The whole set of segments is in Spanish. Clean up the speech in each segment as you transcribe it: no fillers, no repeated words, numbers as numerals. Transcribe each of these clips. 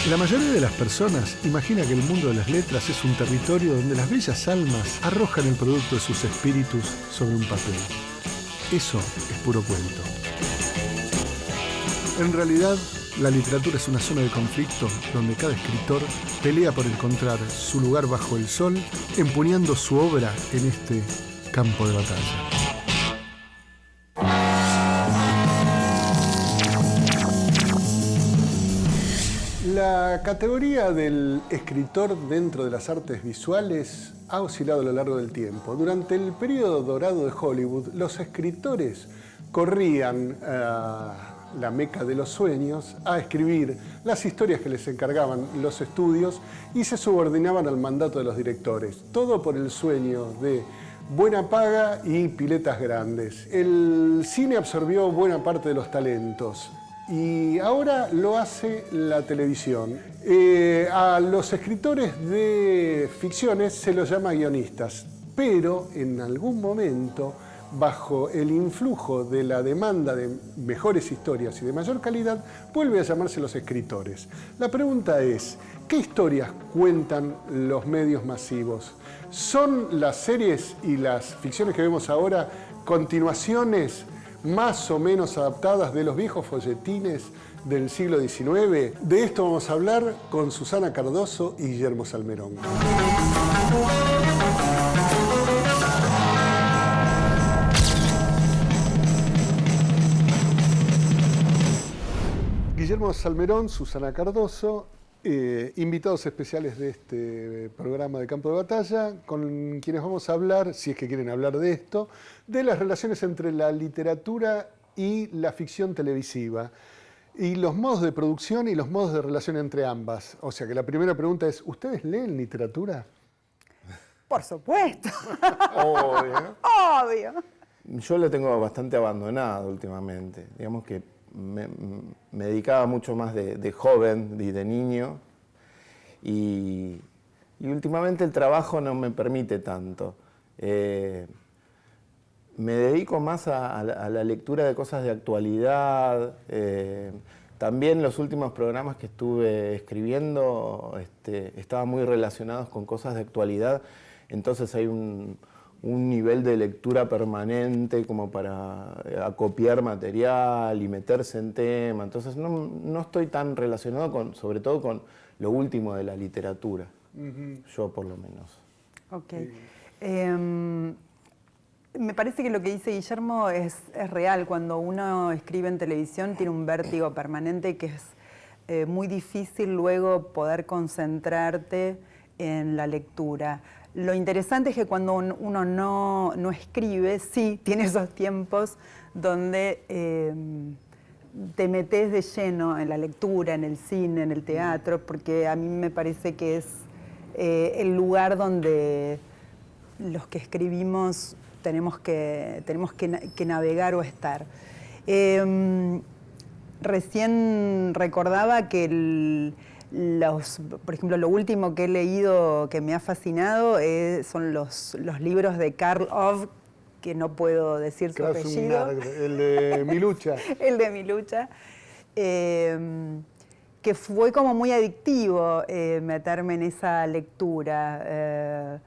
La mayoría de las personas imagina que el mundo de las letras es un territorio donde las bellas almas arrojan el producto de sus espíritus sobre un papel. Eso es puro cuento. En realidad, la literatura es una zona de conflicto donde cada escritor pelea por encontrar su lugar bajo el sol, empuñando su obra en este campo de batalla. La categoría del escritor dentro de las artes visuales ha oscilado a lo largo del tiempo. Durante el periodo dorado de Hollywood, los escritores corrían a la meca de los sueños a escribir las historias que les encargaban los estudios y se subordinaban al mandato de los directores. Todo por el sueño de buena paga y piletas grandes. El cine absorbió buena parte de los talentos. Y ahora lo hace la televisión. A los escritores de ficciones se los llama guionistas, pero en algún momento, bajo el influjo de la demanda de mejores historias y de mayor calidad, vuelve a llamarse los escritores. La pregunta es, ¿qué historias cuentan los medios masivos? ¿Son las series y las ficciones que vemos ahora continuaciones más o menos adaptadas de los viejos folletines del siglo XIX? De esto vamos a hablar con Susana Cardoso y Guillermo Salmerón. Guillermo Salmerón, Susana Cardoso, invitados especiales de este programa de Campo de Batalla, con quienes vamos a hablar, si es que quieren hablar de esto, de las relaciones entre la literatura y la ficción televisiva, y los modos de producción y los modos de relación entre ambas. O sea que la primera pregunta es, ¿ustedes leen literatura? Por supuesto. Obvio. Obvio. Yo lo tengo bastante abandonado últimamente. Digamos que me dedicaba mucho más de joven y de niño y últimamente el trabajo no me permite tanto. Me dedico más a la lectura de cosas de actualidad. También los últimos programas que estuve escribiendo estaban muy relacionados con cosas de actualidad, entonces hay un nivel de lectura permanente como para acopiar material y meterse en tema. Entonces no estoy tan relacionado sobre todo con lo último de la literatura, yo por lo menos. Ok. Me parece que lo que dice Guillermo es real. Cuando uno escribe en televisión tiene un vértigo permanente que es muy difícil luego poder concentrarte en la lectura. Lo interesante es que cuando uno no escribe, sí, tiene esos tiempos donde te metes de lleno en la lectura, en el cine, en el teatro, porque a mí me parece que es el lugar donde los que escribimos tenemos que navegar o estar. Recién recordaba que por ejemplo, lo último que he leído que me ha fascinado son los libros de Karl Ove, que no puedo decir su apellido. El de Mi Lucha. El de Mi Lucha. Que fue como muy adictivo meterme en esa lectura.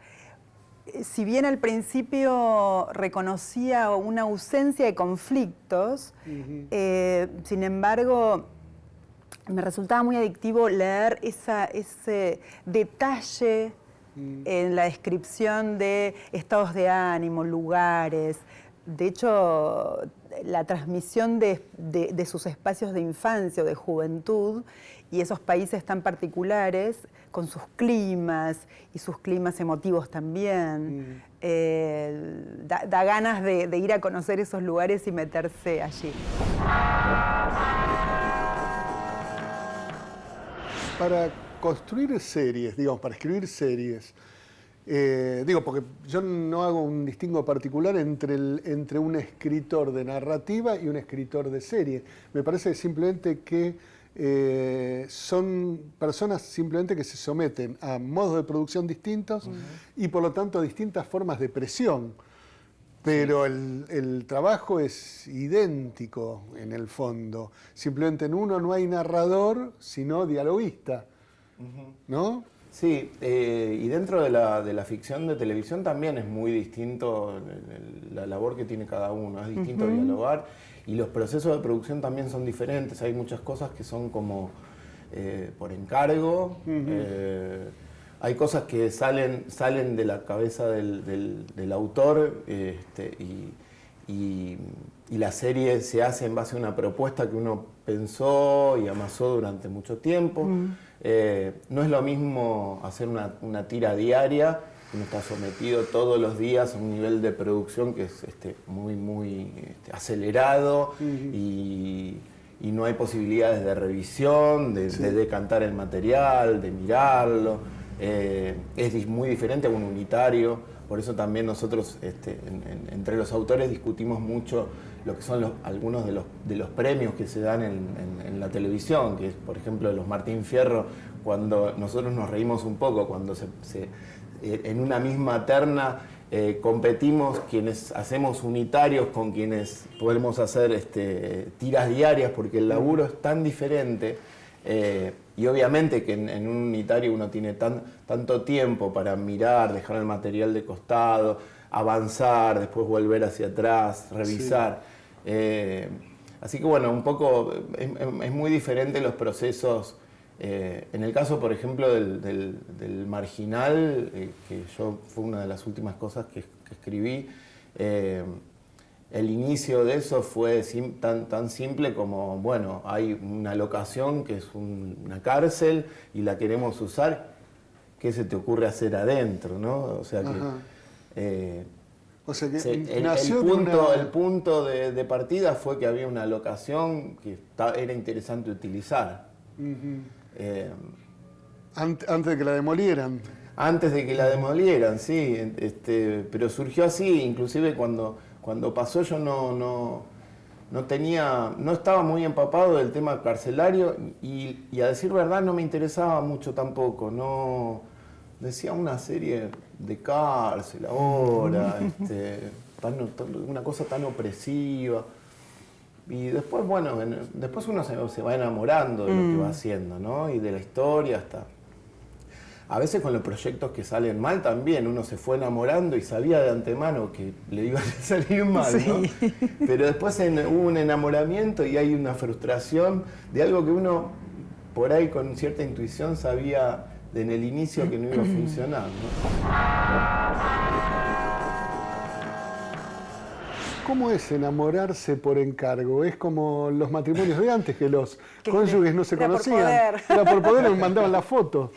Si bien al principio reconocía una ausencia de conflictos, sin embargo, me resultaba muy adictivo leer ese detalle en la descripción de estados de ánimo, lugares. De hecho, la transmisión de sus espacios de infancia o de juventud y esos países tan particulares, con sus climas y sus climas emotivos también. Da ganas de ir a conocer esos lugares y meterse allí. Para construir series, digamos, para escribir series, porque yo no hago un distingo particular entre un escritor de narrativa y un escritor de serie. Me parece simplemente que son personas simplemente que se someten a modos de producción distintos y por lo tanto a distintas formas de presión. pero el trabajo es idéntico en el fondo. Simplemente en uno no hay narrador, sino dialoguista, ¿no? Sí, y dentro de la ficción de televisión también es muy distinto la labor que tiene cada uno, es distinto dialogar, y los procesos de producción también son diferentes. Hay muchas cosas que son como por encargo, hay cosas que salen de la cabeza del autor, y la serie se hace en base a una propuesta que uno pensó y amasó durante mucho tiempo. No es lo mismo hacer una tira diaria, uno está sometido todos los días a un nivel de producción que es muy acelerado, y no hay posibilidades de revisión, de decantar el material, de mirarlo. Es muy diferente a un unitario, por eso también nosotros entre los autores discutimos mucho lo que son algunos de los premios que se dan en la televisión, que es, por ejemplo, los Martín Fierro, cuando nosotros nos reímos un poco, cuando en una misma terna competimos quienes hacemos unitarios con quienes podemos hacer tiras diarias, porque el laburo es tan diferente. Y obviamente que en un unitario uno tiene tanto tiempo para mirar, dejar el material de costado, avanzar, después volver hacia atrás, revisar. Así que bueno, un poco es muy diferente los procesos. En el caso, por ejemplo, del Marginal, que fue una de las últimas cosas que escribí, el inicio de eso fue tan simple como, bueno, hay una locación que es una cárcel y la queremos usar, ¿qué se te ocurre hacer adentro, no? O sea que... el punto de partida fue que había una locación que era interesante utilizar. Antes de que la demolieran. Antes de que la demolieran, sí. Pero surgió así, inclusive cuando pasó yo no estaba muy empapado del tema carcelario, y a decir verdad no me interesaba mucho tampoco. No decía una serie de cárcel ahora, una cosa tan opresiva. Y después, bueno, después uno se va enamorando de lo que va haciendo, ¿no? Y de la historia hasta... A veces con los proyectos que salen mal también, uno se fue enamorando y sabía de antemano que le iba a salir mal, ¿no? Sí. Pero después hubo un enamoramiento y hay una frustración de algo que uno, por ahí con cierta intuición, sabía en el inicio que no iba a funcionar, ¿no? ¿Cómo es enamorarse por encargo? Es como los matrimonios de antes, que los cónyuges no se conocían. Era por poder, me mandaban la foto.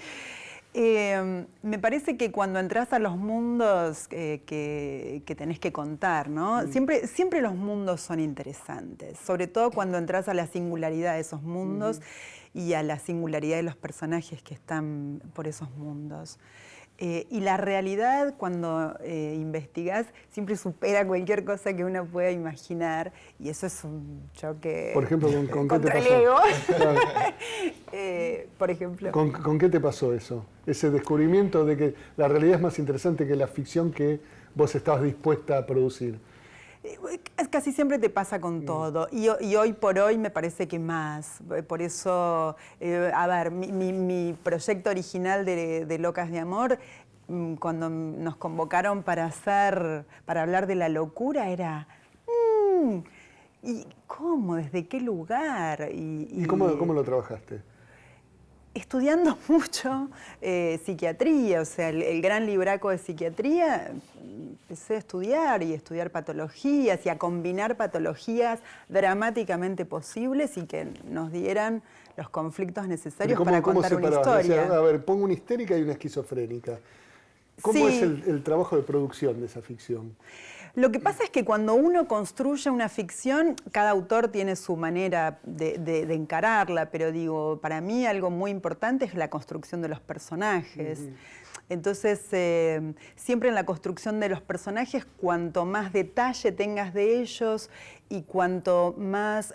Me parece que cuando entras a los mundos que tenés que contar, ¿no? Siempre los mundos son interesantes, sobre todo cuando entras a la singularidad de esos mundos y a la singularidad de los personajes que están por esos mundos. Y la realidad, cuando investigás, siempre supera cualquier cosa que uno pueda imaginar, y eso es un choque. Por ejemplo, ¿con qué te pasó? El ego. Claro. Por ejemplo. ¿Con qué te pasó eso? Ese descubrimiento de que la realidad es más interesante que la ficción que vos estabas dispuesta a producir. Casi siempre te pasa con todo, y hoy por hoy me parece que más. Por eso, a ver, mi proyecto original de Locas de Amor, cuando nos convocaron para hablar de la locura, era... ¿Y cómo? ¿Desde qué lugar? ¿Y cómo lo trabajaste? Estudiando mucho psiquiatría, o sea, el gran libraco de psiquiatría, empecé a estudiar patologías y a combinar patologías dramáticamente posibles y que nos dieran los conflictos necesarios para contar una historia. O sea, a ver, pongo una histérica y una esquizofrénica. ¿Cómo es el trabajo de producción de esa ficción? Lo que pasa es que cuando uno construye una ficción, cada autor tiene su manera de encararla, pero digo, para mí algo muy importante es la construcción de los personajes. Entonces, siempre en la construcción de los personajes, cuanto más detalle tengas de ellos y cuanto más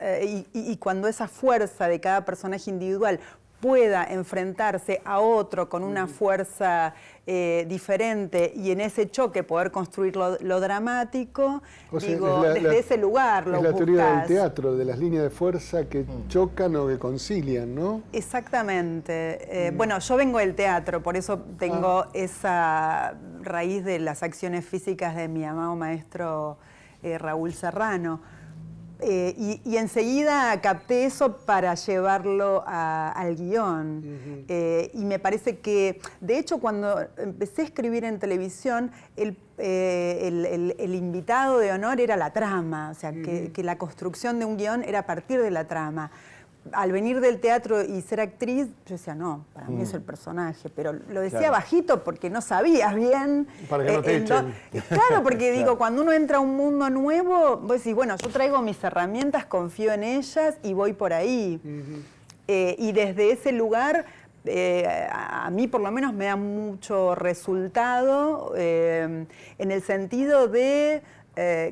y cuando esa fuerza de cada personaje individual pueda enfrentarse a otro con una fuerza diferente y en ese choque poder construir lo dramático, O sea, digo, desde ese lugar lo es la teoría del buscas. teatro, de las líneas de fuerza que chocan o que concilian, ¿no? Exactamente. Bueno, yo vengo del teatro, por eso tengo esa raíz de las acciones físicas de mi amado maestro Raúl Serrano. Y enseguida capté eso para llevarlo al guión. Y me parece que, de hecho, cuando empecé a escribir en televisión, el invitado de honor era la trama, o sea, que la construcción de un guión era a partir de la trama. Al venir del teatro y ser actriz, yo decía, no, para mí es el personaje, pero lo decía bajito porque no sabías bien. Para que no te echen. Claro, porque digo, cuando uno entra a un mundo nuevo, vos decís, bueno, yo traigo mis herramientas, confío en ellas y voy por ahí. Y desde ese lugar, a mí por lo menos me da mucho resultado en el sentido de...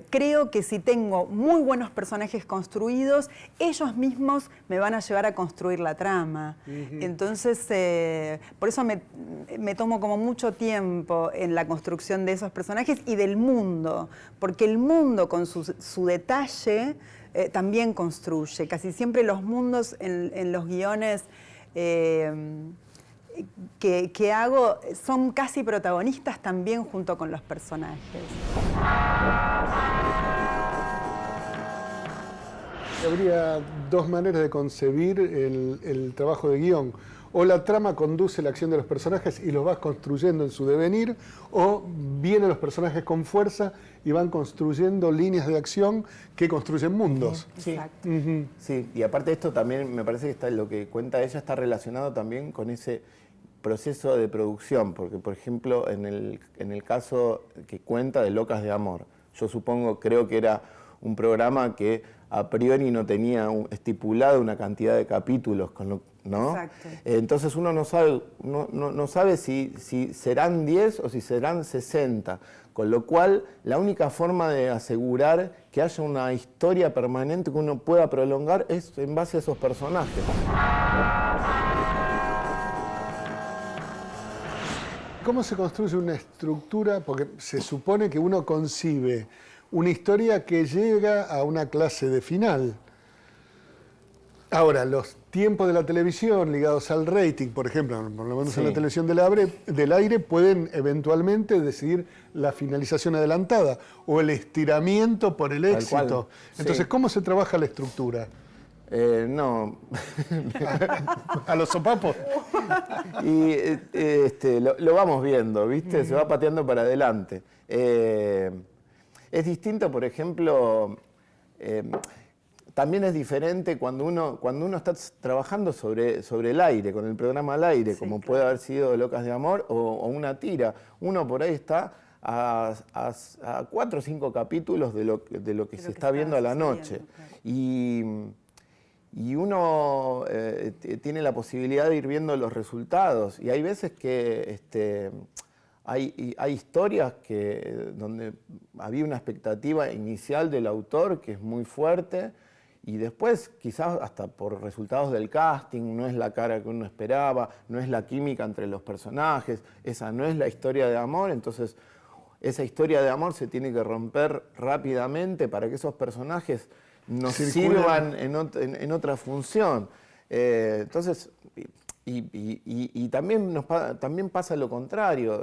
creo que si tengo muy buenos personajes construidos, ellos mismos me van a llevar a construir la trama. Entonces, por eso me tomo como mucho tiempo en la construcción de esos personajes y del mundo, porque el mundo con su detalle también construye. Casi siempre los mundos en los guiones que hago son casi protagonistas también junto con los personajes. Habría dos maneras de concebir el trabajo de guión. O la trama conduce la acción de los personajes y los vas construyendo en su devenir, o vienen los personajes con fuerza y van construyendo líneas de acción que construyen mundos. Sí. Exacto. Sí, y aparte de esto también me parece que está, lo que cuenta ella está relacionado también con ese proceso de producción, porque por ejemplo en el caso que cuenta de Locas de Amor, yo supongo, creo que era un programa que a priori no tenía estipulado una cantidad de capítulos, ¿no? Exacto. Entonces uno no sabe si serán 10 o si serán 60, con lo cual la única forma de asegurar que haya una historia permanente que uno pueda prolongar es en base a esos personajes. ¿Cómo se construye una estructura? Porque se supone que uno concibe una historia que llega a una clase de final. Ahora, los tiempos de la televisión ligados al rating, por ejemplo, por lo menos en la televisión del aire, pueden eventualmente decidir la finalización adelantada o el estiramiento por el éxito. Entonces, ¿cómo se trabaja la estructura? No. ¿A los sopapos? Y lo vamos viendo, ¿viste? Se va pateando para adelante. Es distinto, por ejemplo, también es diferente cuando uno está trabajando sobre el aire, con el programa al aire, sí, como puede haber sido Locas de Amor o una tira. Uno por ahí está a 4 o 5 capítulos de lo que se está viendo a la noche. Claro. Y uno tiene la posibilidad de ir viendo los resultados. Y hay veces que hay historias donde había una expectativa inicial del autor que es muy fuerte y después quizás hasta por resultados del casting no es la cara que uno esperaba, no es la química entre los personajes, esa no es la historia de amor, entonces esa historia de amor se tiene que romper rápidamente para que esos personajes nos sirvan en otra función. Entonces, y también pasa lo contrario.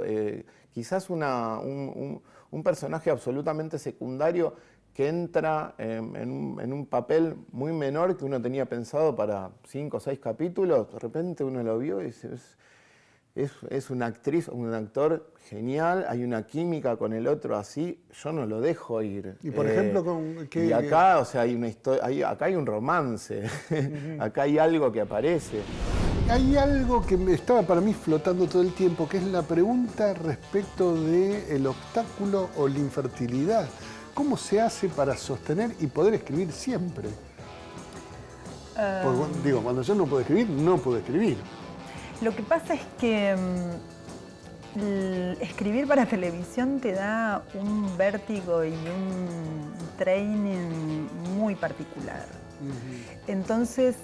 Quizás un personaje absolutamente secundario que entra en un papel muy menor que uno tenía pensado para 5 o 6 capítulos, de repente uno lo vio y dice, es una actriz, un actor genial, hay una química con el otro así, yo no lo dejo ir. Y por ejemplo, y acá, o sea, hay una historia, acá hay un romance, acá hay algo que aparece. Hay algo que estaba para mí flotando todo el tiempo, que es la pregunta respecto del obstáculo o la infertilidad. ¿Cómo se hace para sostener y poder escribir siempre? Porque, digo, cuando yo no puedo escribir, no puedo escribir. Lo que pasa es que escribir para televisión te da un vértigo y un training muy particular. Entonces,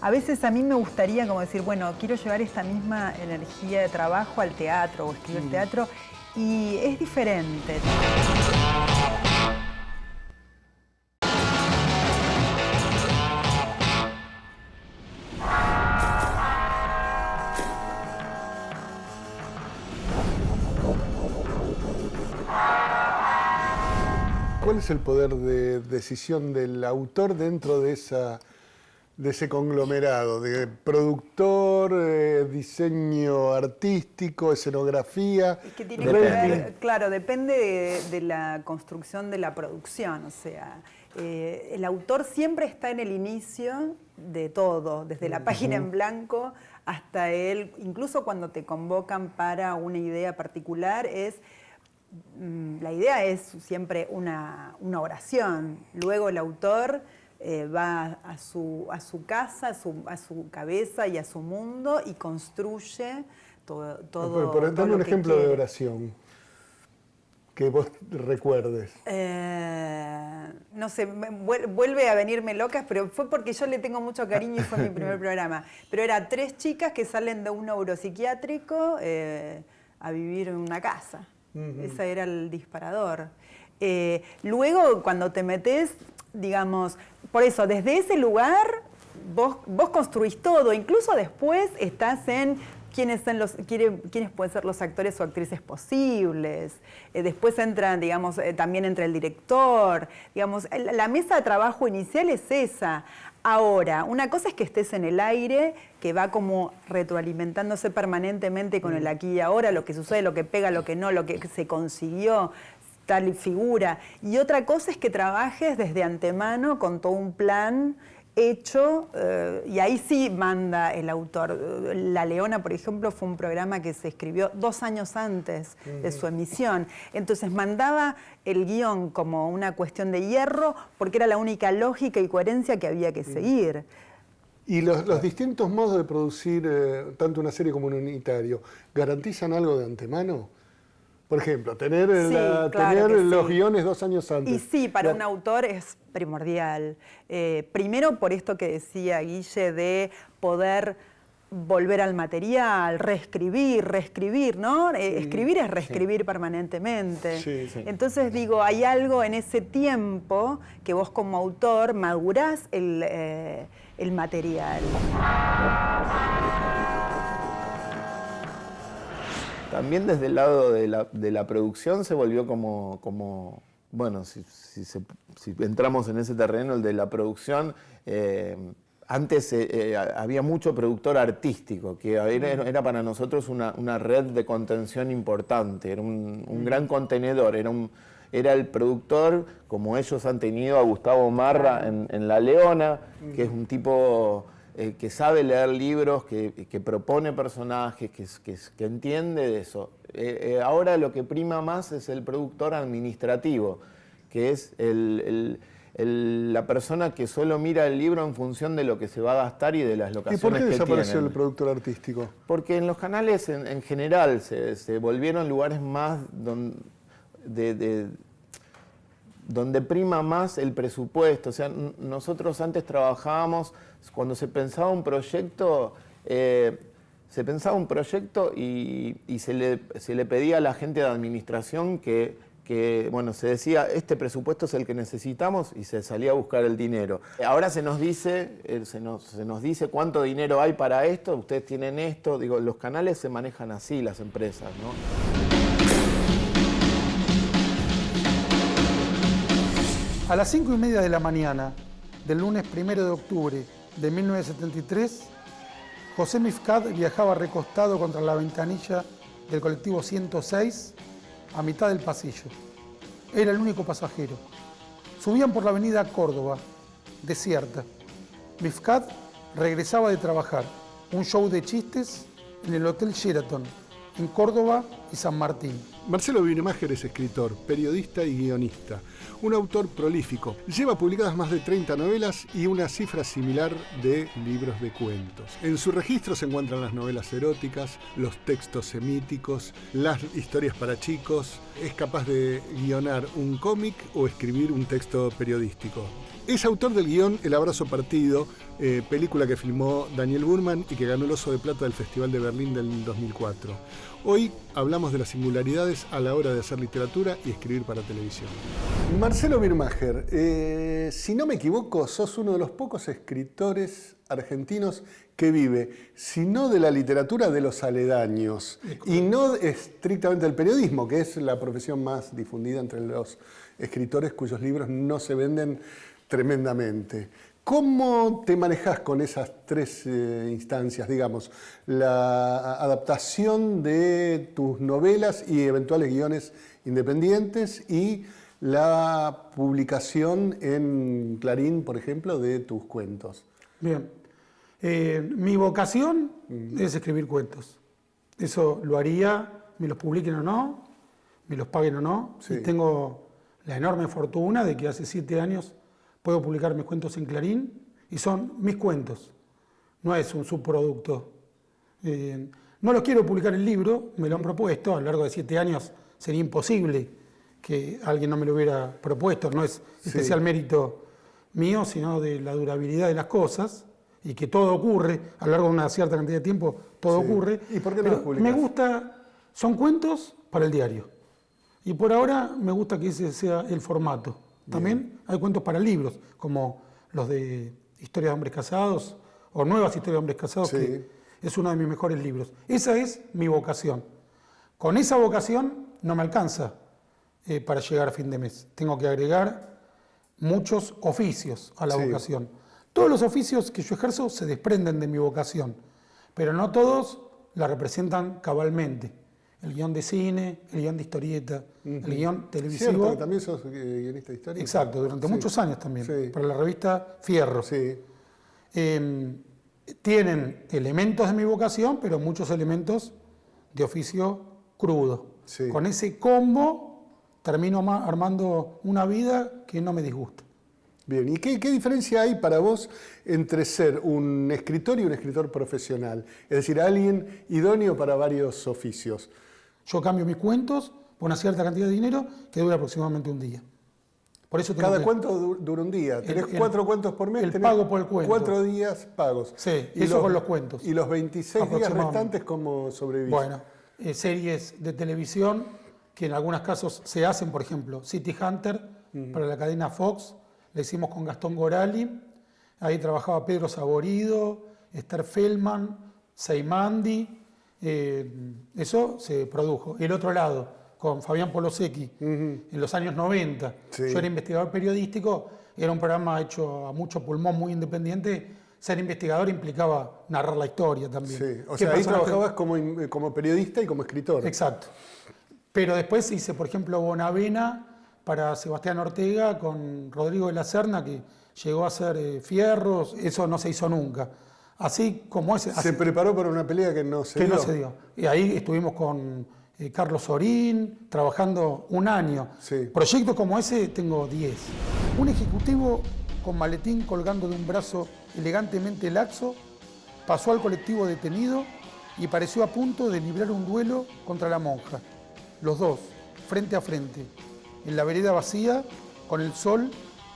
A veces a mí me gustaría como decir, bueno, quiero llevar esta misma energía de trabajo al teatro o escribir teatro, y es diferente. ¿Cuál es el poder de decisión del autor dentro de ese conglomerado de productor, diseño artístico, escenografía? Es que tiene que ver, claro, depende de la construcción de la producción, o sea, el autor siempre está en el inicio de todo, desde la página en blanco hasta él, incluso cuando te convocan para una idea particular, la idea es siempre una oración. Luego el autor va a su casa, a su cabeza y a su mundo y construye todo. Pero dame un ejemplo de oración que vos recuerdes. No sé, vuelve a venirme locas, pero fue porque yo le tengo mucho cariño y fue mi primer programa. Pero era 3 chicas que salen de un neuropsiquiátrico a vivir en una casa. Ese era el disparador. Luego, cuando te metes, digamos, por eso, desde ese lugar, vos construís todo. Incluso después estás en quiénes pueden ser los actores o actrices posibles. Después entra, digamos, también entra el director. Digamos, la mesa de trabajo inicial es esa. Ahora, una cosa es que estés en el aire, que va como retroalimentándose permanentemente con el aquí y ahora, lo que sucede, lo que pega, lo que no, lo que se consiguió, tal figura. Y otra cosa es que trabajes desde antemano con todo un plan hecho, y ahí sí manda el autor. La Leona, por ejemplo, fue un programa que se escribió 2 años antes de su emisión. Entonces mandaba el guión como una cuestión de hierro porque era la única lógica y coherencia que había que seguir. ¿Y los distintos modos de producir tanto una serie como un unitario garantizan algo de antemano? Por ejemplo, tener los guiones 2 años antes. Y sí, para un autor es primordial. Primero por esto que decía Guille de poder volver al material, reescribir, ¿no? Escribir es reescribir permanentemente. Sí. Entonces digo, hay algo en ese tiempo que vos como autor madurás el material. También desde el lado de la producción se volvió como bueno, si entramos en ese terreno, el de la producción, antes había mucho productor artístico, que era para nosotros una red de contención importante, era un gran contenedor, era el productor, como ellos han tenido a Gustavo Marra en La Leona, que es un tipo que sabe leer libros, que propone personajes, que entiende de eso. Ahora lo que prima más es el productor administrativo, que es la persona que solo mira el libro en función de lo que se va a gastar y de las locaciones que tienen. ¿Y por qué desapareció el productor artístico? Porque en los canales en general se volvieron lugares más donde prima más el presupuesto. O sea, nosotros antes trabajábamos, cuando se pensaba un proyecto, y se le pedía a la gente de administración que bueno, se decía, este presupuesto es el que necesitamos, y se salía a buscar el dinero. Ahora se nos dice cuánto dinero hay para esto, ustedes tienen esto. Digo, los canales se manejan así, las empresas, ¿no? A las 5:30 de la mañana del lunes 1 de octubre de 1973, José Mifkat viajaba recostado contra la ventanilla del colectivo 106 a mitad del pasillo. Era el único pasajero. Subían por la avenida Córdoba, desierta. Mifkat regresaba de trabajar un show de chistes en el Hotel Sheraton, en Córdoba y San Martín. Marcelo Birmacher es escritor, periodista y guionista, un autor prolífico. Lleva publicadas más de 30 novelas y una cifra similar de libros de cuentos. En su registro se encuentran las novelas eróticas, los textos semíticos, las historias para chicos. Es capaz de guionar un cómic o escribir un texto periodístico. Es autor del guión El Abrazo Partido, película que filmó Daniel Burman y que ganó el Oso de Plata del Festival de Berlín del 2004. Hoy hablamos de las singularidades a la hora de hacer literatura y escribir para televisión. Marcelo Birmacher, si no me equivoco, sos uno de los pocos escritores argentinos que vive, si no de la literatura, de los aledaños, y no estrictamente del periodismo, que es la profesión más difundida entre los escritores cuyos libros no se venden tremendamente. ¿Cómo te manejas con esas tres instancias, digamos? La adaptación de tus novelas y eventuales guiones independientes y la publicación en Clarín, por ejemplo, de tus cuentos. Bien. Mi vocación es escribir cuentos. Eso lo haría, me los publiquen o no, me los paguen o no. Sí. Y tengo la enorme fortuna de que hace 7 años puedo publicar mis cuentos en Clarín y son mis cuentos, no es un subproducto. No los quiero publicar en libro, me lo han propuesto, a lo largo de 7 años sería imposible que alguien no me lo hubiera propuesto, no es especial mérito mío, sino de la durabilidad de las cosas y que todo ocurre, a lo largo de una cierta cantidad de tiempo todo ocurre. ¿Y por qué no los publicas? Me gusta, son cuentos para el diario y por ahora me gusta que ese sea el formato. También hay cuentos para libros, como los de Historias de Hombres Casados o Nuevas Historias de Hombres Casados, que es uno de mis mejores libros. Esa es mi vocación. Con esa vocación no me alcanza para llegar a fin de mes. Tengo que agregar muchos oficios a la vocación. Todos los oficios que yo ejerzo se desprenden de mi vocación, pero no todos la representan cabalmente. El guión de cine, el guión de historieta, el guión televisivo. ¿Cierto? ¿También sos guionista de historieta? Exacto, durante muchos años también, para la revista Fierro. Sí. Tienen elementos de mi vocación, pero muchos elementos de oficio crudo. Sí. Con ese combo termino armando una vida que no me disgusta. Bien, ¿y qué diferencia hay para vos entre ser un escritor y un escritor profesional? Es decir, alguien idóneo para varios oficios. Yo cambio mis cuentos por una cierta cantidad de dinero que dura aproximadamente un día. Por eso ¿Cada cuento dura un día? ¿Tenés 4 cuentos por mes? El pago por el cuento. 4 días pagos. Sí, eso con los cuentos. ¿Y los 26 días restantes cómo sobrevivís? Bueno, series de televisión que en algunos casos se hacen, por ejemplo, City Hunter para la cadena Fox, la hicimos con Gastón Gorali, ahí trabajaba Pedro Saborido, Esther Feldman, Seimandi, eso se produjo. El otro lado, con Fabián Polosecchi, en los años 90, yo era investigador periodístico, era un programa hecho a mucho pulmón, muy independiente. Ser investigador implicaba narrar la historia también. Sí. O sea, ahí trabajabas como periodista y como escritor. Exacto. Pero después hice, por ejemplo, Bonavena para Sebastián Ortega con Rodrigo de la Serna, que llegó a hacer Fierros, eso no se hizo nunca. Así como ese... Se preparó para una pelea que no se dio. Y ahí estuvimos con Carlos Sorín, trabajando un año. Sí. Proyectos como ese tengo 10. Un ejecutivo con maletín colgando de un brazo elegantemente laxo pasó al colectivo detenido y pareció a punto de librar un duelo contra la monja. Los dos, frente a frente, en la vereda vacía, con el sol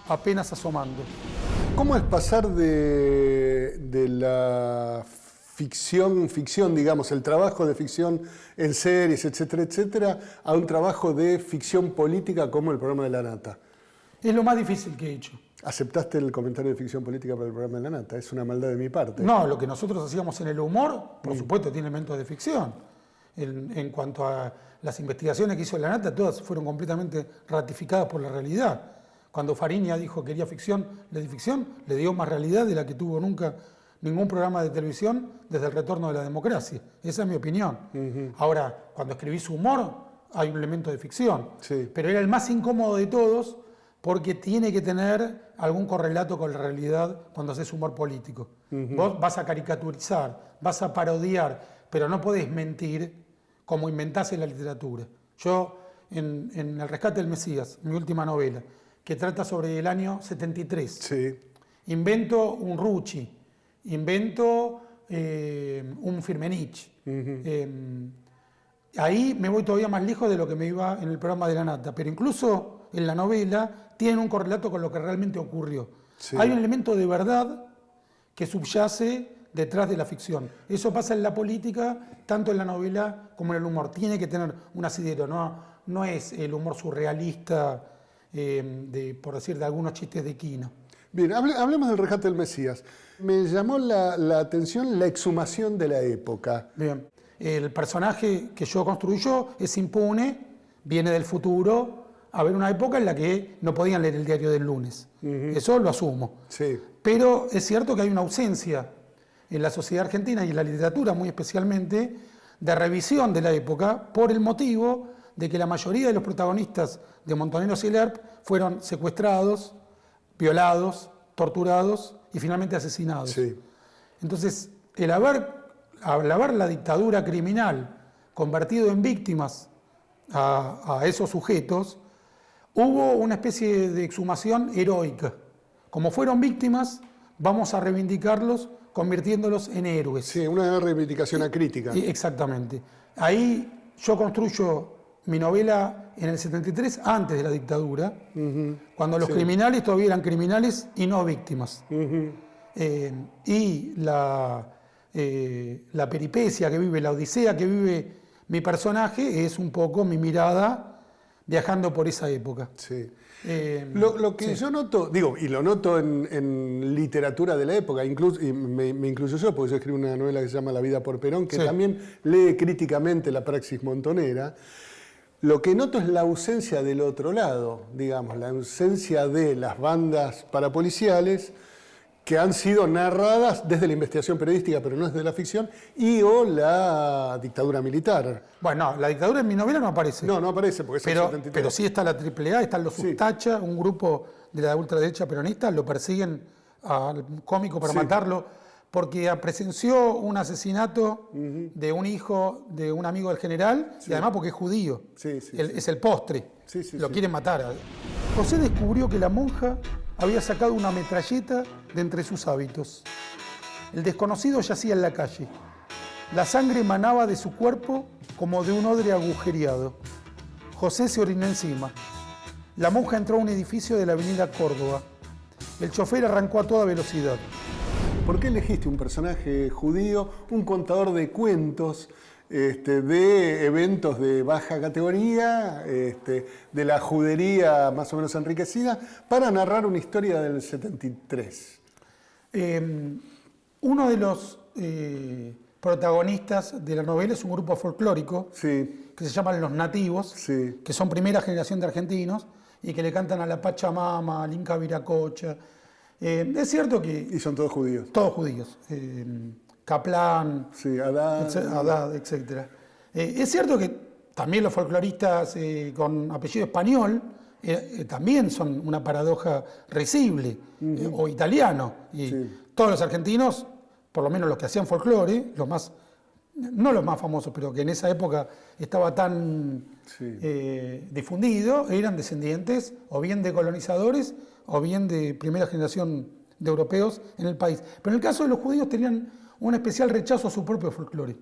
apenas asomando. ¿Cómo es pasar de la ficción, digamos, el trabajo de ficción en series, etcétera, etcétera, a un trabajo de ficción política como el programa de La Nata? Es lo más difícil que he hecho. ¿Aceptaste el comentario de ficción política para el programa de La Nata? Es una maldad de mi parte. No, lo que nosotros hacíamos en el humor, por supuesto, tiene elementos de ficción. En cuanto a las investigaciones que hizo La Nata, todas fueron completamente ratificadas por la realidad. Cuando Fariña dijo que quería ficción, le dio más realidad de la que tuvo nunca ningún programa de televisión desde el retorno de la democracia. Esa es mi opinión. Ahora, cuando escribí su humor, hay un elemento de ficción. Sí. Pero era el más incómodo de todos porque tiene que tener algún correlato con la realidad cuando haces humor político. Vos vas a caricaturizar, vas a parodiar, pero no podés mentir como inventás en la literatura. Yo, en El rescate del Mesías, mi última novela, que trata sobre el año 73, Sí. invento un Rucci, invento un Firmenich. Ahí me voy todavía más lejos de lo que me iba en el programa de La Nata, pero incluso en la novela tienen un correlato con lo que realmente ocurrió. Sí. Hay un elemento de verdad que subyace detrás de la ficción. Eso pasa en la política, tanto en la novela como en el humor. Tiene que tener un asidero, no es el humor surrealista, por decir, de algunos chistes de Quino. Bien, hablemos del rescate del Mesías. Me llamó la atención la exhumación de la época. Bien. El personaje que yo construyo es impune, viene del futuro, a ver una época en la que no podían leer el diario del lunes. Eso lo asumo. Sí. Pero es cierto que hay una ausencia en la sociedad argentina y en la literatura muy especialmente de revisión de la época por el motivo de que la mayoría de los protagonistas de Montoneros y Lerp fueron secuestrados, violados, torturados y finalmente asesinados. Sí. Entonces, al haber la dictadura criminal convertido en víctimas a esos sujetos, hubo una especie de exhumación heroica. Como fueron víctimas, vamos a reivindicarlos convirtiéndolos en héroes. Sí, una reivindicación acrítica. Exactamente. Ahí yo construyo mi novela en el 73, antes de la dictadura, cuando los criminales todavía eran criminales y no víctimas. Y la peripecia que vive, la odisea que vive mi personaje es un poco mi mirada viajando por esa época. Sí. Lo que yo noto, y lo noto en literatura de la época, incluso, y me incluyo yo, porque yo escribo una novela que se llama La vida por Perón, que también lee críticamente la praxis montonera. Lo que noto es la ausencia del otro lado, digamos, la ausencia de las bandas parapoliciales que han sido narradas desde la investigación periodística, pero no desde la ficción, o la dictadura militar. Bueno, la dictadura en mi novela no aparece. No aparece porque es el 73. Pero sí está la AAA, están los Sustacha, un grupo de la ultraderecha peronista, lo persiguen al cómico para matarlo, porque presenció un asesinato de un hijo de un amigo del general, y además porque es judío. Es el postre. Lo quieren matar. José descubrió que la monja había sacado una metralleta de entre sus hábitos. El desconocido yacía en la calle. La sangre emanaba de su cuerpo como de un odre agujereado. José se orinó encima. La monja entró a un edificio de la avenida Córdoba. El chofer arrancó a toda velocidad. ¿Por qué elegiste un personaje judío, un contador de cuentos, de eventos de baja categoría, de la judería más o menos enriquecida, para narrar una historia del 73? Uno de los protagonistas de la novela es un grupo folclórico que se llaman Los Nativos, que son primera generación de argentinos y que le cantan a la Pachamama, al Inca Viracocha. Es cierto que... Y son todos judíos. Todos judíos. Caplan, Haddad, etc. Es cierto que también los folcloristas con apellido español también son una paradoja risible, o italiano. Y todos los argentinos, por lo menos los que hacían folclore, no los más famosos, pero que en esa época estaba tan difundido, eran descendientes o bien de colonizadores o bien de primera generación de europeos en el país. Pero en el caso de los judíos tenían un especial rechazo a su propio folclore.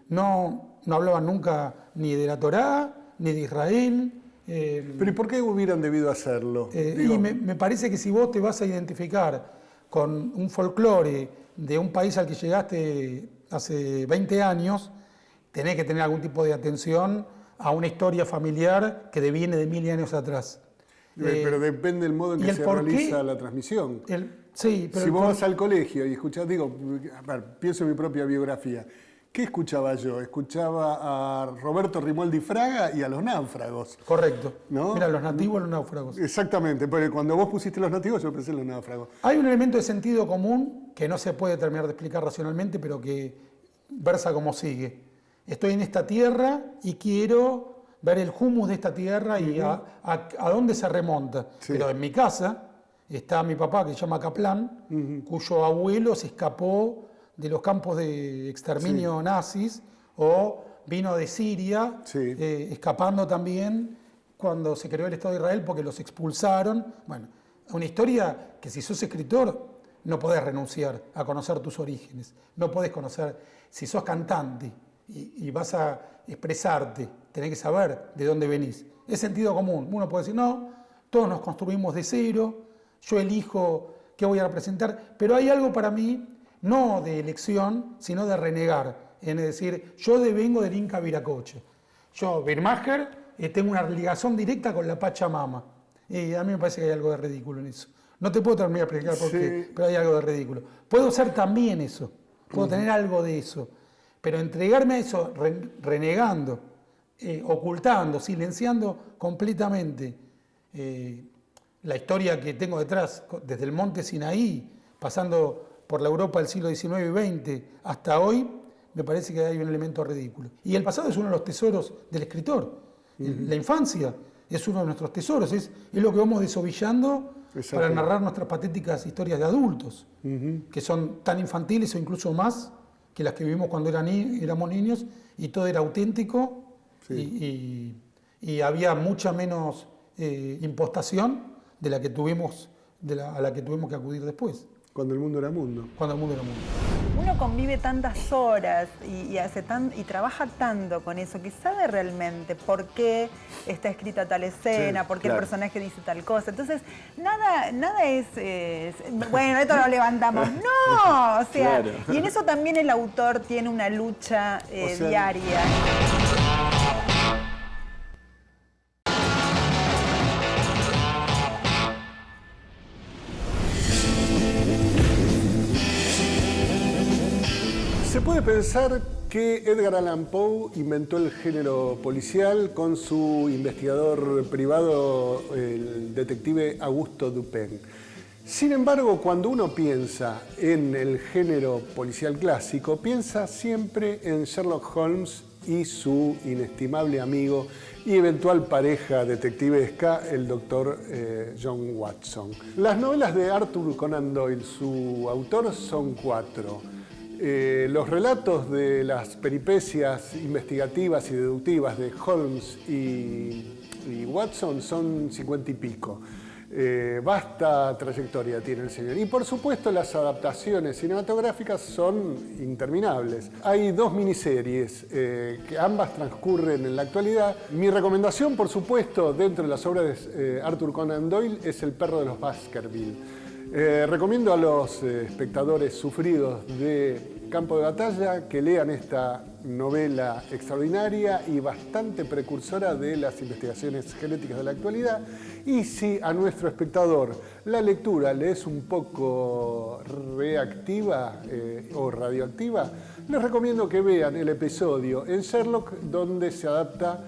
No hablaban nunca ni de la Torá, ni de Israel. ¿Pero y por qué hubieran debido hacerlo? Y me parece que si vos te vas a identificar con un folclore de un país al que llegaste hace 20 años, tenés que tener algún tipo de atención a una historia familiar que deviene de 1000 años atrás. Pero depende del modo en que se realiza la transmisión. Si vos vas al colegio y escuchás, pienso en mi propia biografía. ¿Qué escuchaba yo? Escuchaba a Roberto Rimoldi Fraga y a Los Náufragos. Correcto. ¿No? Mira, Los Nativos, Los Náufragos. Exactamente, porque cuando vos pusiste Los Nativos, yo pensé en Los Náufragos. Hay un elemento de sentido común que no se puede terminar de explicar racionalmente, pero que versa como sigue. Estoy en esta tierra y quiero ver el humus de esta tierra y a dónde se remonta. Pero en mi casa está mi papá, que se llama Kaplan, cuyo abuelo se escapó de los campos de exterminio nazis, o vino de Siria, Sí. escapando también cuando se creó el Estado de Israel porque los expulsaron. Bueno, una historia que si sos escritor no podés renunciar a conocer tus orígenes, no podés conocer, si sos cantante y vas a expresarte, tenés que saber de dónde venís. Es sentido común. Uno puede decir, no, todos nos construimos de cero, yo elijo qué voy a representar, pero hay algo para mí, no de elección, sino de renegar. Es decir, yo vengo del Inca Viracocha. Yo, Birmacher, tengo una ligación directa con la Pachamama. Y a mí me parece que hay algo de ridículo en eso. No te puedo terminar de explicar por qué, pero hay algo de ridículo. Puedo ser también eso, puedo tener algo de eso, pero entregarme a eso renegando, ocultando, silenciando completamente la historia que tengo detrás, desde el monte Sinaí, pasando por la Europa del siglo XIX y XX hasta hoy, me parece que hay un elemento ridículo. Y el pasado es uno de los tesoros del escritor. La infancia es uno de nuestros tesoros, es lo que vamos desovillando para narrar nuestras patéticas historias de adultos, que son tan infantiles o incluso más que las que vivimos cuando éramos niños, y todo era auténtico, y había mucha menos impostación de la que tuvimos, a la que tuvimos que acudir después. Cuando el mundo era mundo. Cuando el mundo era mundo. Uno convive tantas horas y trabaja tanto con eso que sabe realmente por qué está escrita tal escena, por qué el personaje dice tal cosa. Entonces, nada es bueno, esto lo levantamos. No, o sea, y en eso también el autor tiene una lucha diaria. Se puede pensar que Edgar Allan Poe inventó el género policial con su investigador privado, el detective Augusto Dupin. Sin embargo, cuando uno piensa en el género policial clásico, piensa siempre en Sherlock Holmes y su inestimable amigo y eventual pareja detectivesca, el doctor John Watson. Las novelas de Arthur Conan Doyle, su autor, son 4. Los relatos de las peripecias investigativas y deductivas de Holmes y Watson son 50 y pico. Vasta trayectoria tiene el señor. Y por supuesto las adaptaciones cinematográficas son interminables. Hay 2 miniseries que ambas transcurren en la actualidad. Mi recomendación, por supuesto, dentro de las obras de Arthur Conan Doyle es El perro de los Baskerville. Recomiendo a los espectadores sufridos de Campo de Batalla que lean esta novela extraordinaria y bastante precursora de las investigaciones genéticas de la actualidad. Y si a nuestro espectador la lectura le es un poco reactiva o radioactiva, les recomiendo que vean el episodio en Sherlock donde se adapta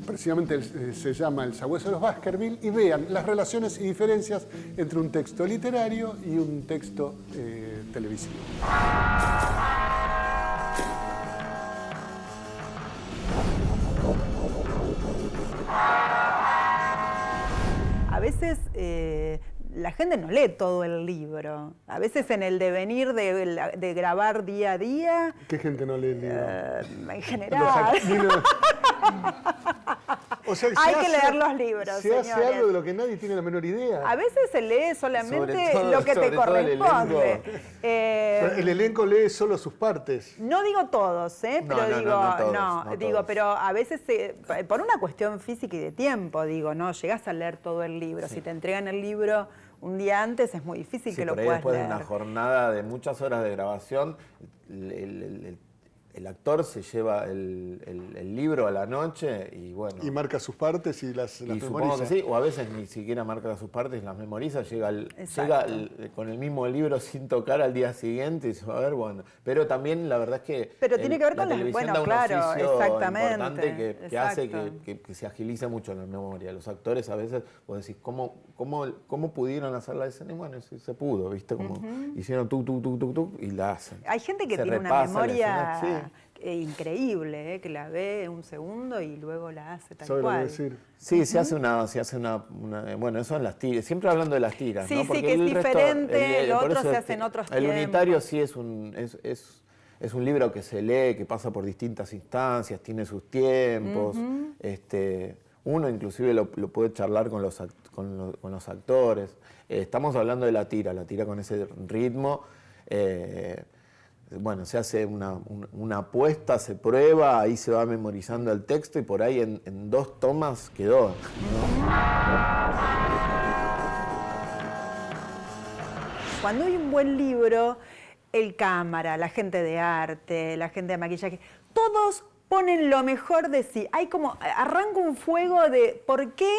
precisamente se llama El sabueso de los Baskerville, y vean las relaciones y diferencias entre un texto literario y un texto televisivo. A veces la gente no lee todo el libro. A veces en el devenir de grabar día a día... ¿Qué gente no lee el libro? En general. O sea, hay que leer los libros, se hace algo de lo que nadie tiene la menor idea. A veces se lee solamente lo que te corresponde. El elenco lee solo sus partes. No digo todos, pero pero a veces por una cuestión física y de tiempo, no llegás a leer todo el libro. Sí. Si te entregan el libro un día antes es muy difícil que lo puedas leer. Después de una jornada de muchas horas de grabación, el actor se lleva el libro a la noche y bueno... Y marca sus partes y las memoriza. Supongo que sí, o a veces ni siquiera marca sus partes y las memoriza, llega con el mismo libro sin tocar al día siguiente y dice, a ver, bueno... Pero también la verdad es que... Pero tiene que ver con la televisión da un oficio importante que hace que se agilice mucho la memoria. Los actores a veces, vos decís, ¿cómo pudieron hacer la escena? Y bueno, se pudo, ¿viste? Como hicieron tuc, y la hacen. Hay gente que tiene una memoria... increíble, que la ve un segundo y luego la hace tal cual. Decir. Sí, se hace una bueno, eso en las tiras, siempre hablando de las tiras, sí, ¿no? Porque sí, que es diferente, lo otro se hace en otros tiempos. El unitario sí es un libro que se lee, que pasa por distintas instancias, tiene sus tiempos. Uno inclusive lo puede charlar con los actores. Estamos hablando de la tira con ese ritmo. Bueno, se hace una apuesta, se prueba, ahí se va memorizando el texto y por ahí en 2 tomas quedó, ¿no? Cuando hay un buen libro, el cámara, la gente de arte, la gente de maquillaje, todos ponen lo mejor de sí. Hay como, arranca un fuego de por qué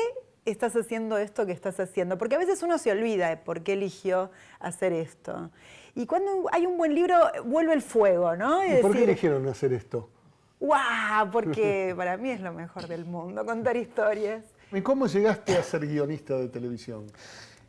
estás haciendo esto que estás haciendo. Porque a veces uno se olvida de por qué eligió hacer esto. Y cuando hay un buen libro, vuelve el fuego, ¿no? ¿Y por qué eligieron hacer esto? ¡Guau! Porque para mí es lo mejor del mundo, contar historias. ¿Y cómo llegaste a ser guionista de televisión?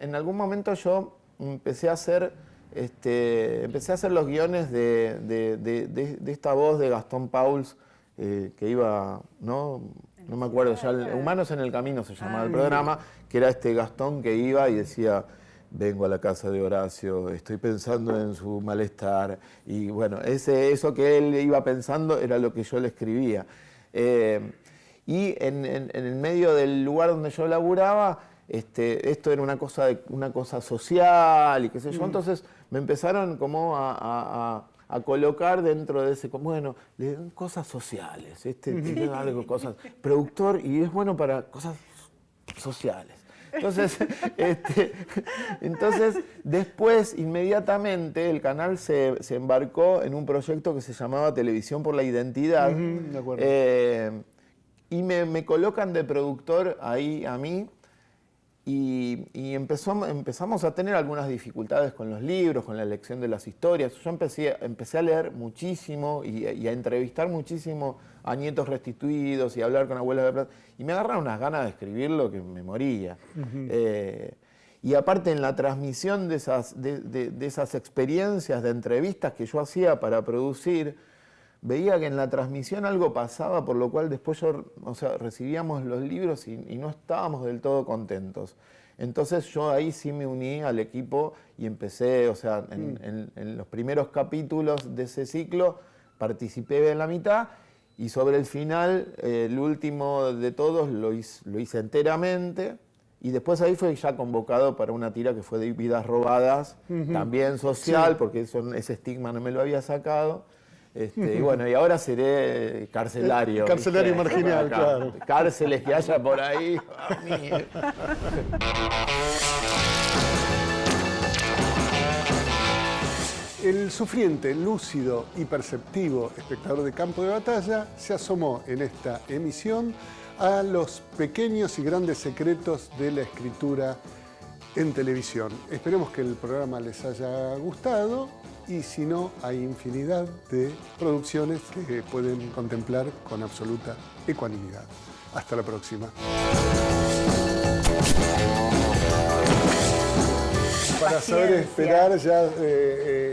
En algún momento yo empecé a hacer los guiones de esta voz de Gastón Pauls, que iba, no me acuerdo ya, Humanos en el Camino se llamaba el programa, que era este Gastón que iba y decía: vengo a la casa de Horacio, estoy pensando en su malestar. Y bueno, eso que él iba pensando era lo que yo le escribía. Y en el medio del lugar donde yo laburaba, esto era una cosa social y qué sé yo. Entonces me empezaron como a colocar dentro de ese, como, bueno, cosas sociales. Tiene algo, cosas, productor, y es bueno para cosas sociales. Entonces, después, inmediatamente, el canal se embarcó en un proyecto que se llamaba Televisión por la Identidad. De acuerdo. Y me colocan de productor ahí a mí. Y empezamos a tener algunas dificultades con los libros, con la elección de las historias. Yo empecé a leer muchísimo y a entrevistar muchísimo a nietos restituidos y a hablar con abuelas de plata. Y me agarraron unas ganas de escribirlo que me moría. Y aparte en la transmisión de esas experiencias de entrevistas que yo hacía para producir, veía que en la transmisión algo pasaba, por lo cual después recibíamos los libros y no estábamos del todo contentos. Entonces yo ahí sí me uní al equipo y empecé, en los primeros capítulos de ese ciclo participé en la mitad y sobre el final, el último de todos lo hice enteramente. Y después ahí fue ya convocado para una tira que fue de Vidas Robadas, también social, porque ese estigma no me lo había sacado. Y bueno, y ahora seré carcelario. Carcelario marginal, claro. Cárceles que haya por ahí. El sufriente, lúcido y perceptivo espectador de campo de batalla se asomó en esta emisión a los pequeños y grandes secretos de la escritura en televisión. Esperemos que el programa les haya gustado. Y si no, hay infinidad de producciones que pueden contemplar con absoluta ecuanimidad. Hasta la próxima. Para saber esperar ya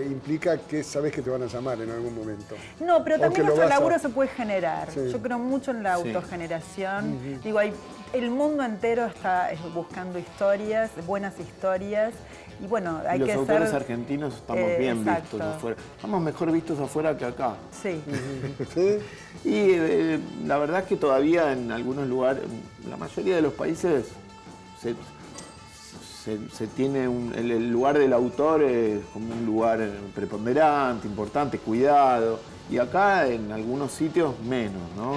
implica que sabes que te van a llamar en algún momento. No, pero también nuestro laburo se puede generar. Sí. Yo creo mucho en la autogeneración. Digo, el mundo entero está buscando historias, buenas historias. Y bueno, hay que ser... Los autores argentinos estamos bien vistos afuera. Estamos mejor vistos afuera que acá. Sí. Y la verdad es que todavía en algunos lugares, la mayoría de los países, se tiene el lugar del autor como un lugar preponderante, importante, cuidado. Y acá en algunos sitios menos, ¿no?